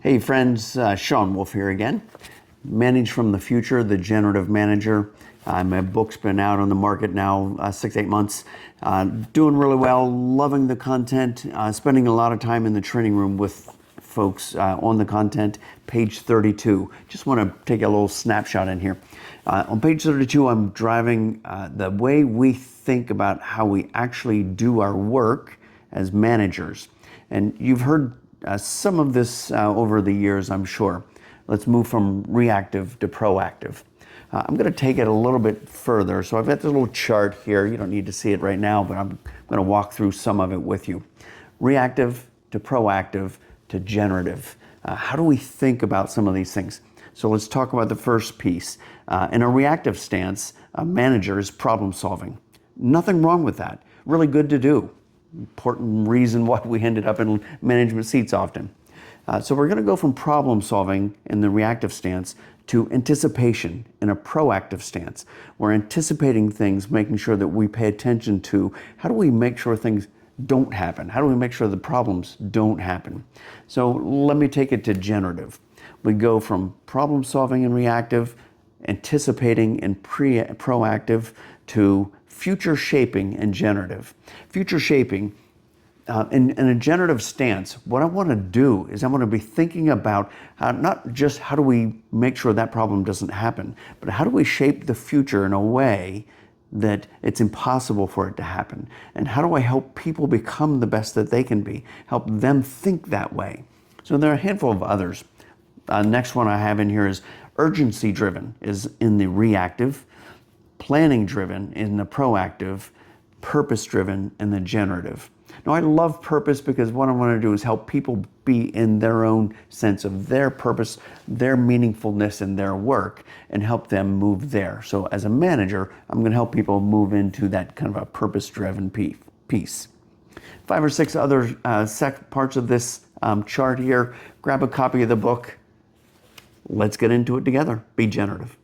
Hey friends, Sean Wolf here again. Manage from the Future, the Generative Manager. My book's been out on the market now 6-8 months. Doing really well, loving the content, spending a lot of time in the training room with folks on the content. Page 32. Just want to take a little snapshot in here. On page 32, I'm driving the way we think about how we actually do our work as managers. And you've heard some of this over the years, I'm sure. Let's move from reactive to proactive. I'm going to take it a little bit further. So I've got this little chart here. You don't need to see it right now, but I'm going to walk through some of it with you. Reactive to proactive to generative. How do we think about some of these things? So let's talk about the first piece. In a reactive stance, a manager is problem solving. Nothing wrong with that. Really good to do. Important reason why we ended up in management seats often. So we're going to go from problem solving in the reactive stance to anticipation in a proactive stance. We're anticipating things, making sure that we pay attention to how do we make sure things don't happen? How do we make sure the problems don't happen? So let me take it to generative. We go from problem solving in reactive, anticipating in proactive, to future shaping and generative. Future shaping, in a generative stance, what I want to do is I want to be thinking about not just how do we make sure that problem doesn't happen, but how do we shape the future in a way that it's impossible for it to happen? And how do I help people become the best that they can be? Help them think that way. So there are a handful of others. Next one I have in here is urgency driven is in the reactive, planning driven in the proactive, purpose driven in the generative. Now I love purpose because what I want to do is help people be in their own sense of their purpose, their meaningfulness in their work, and help them move there. So as a manager, I'm going to help people move into that kind of a purpose driven piece. 5 or 6 other parts of this chart here. Grab a copy of the book. Let's get into it together. Be generative.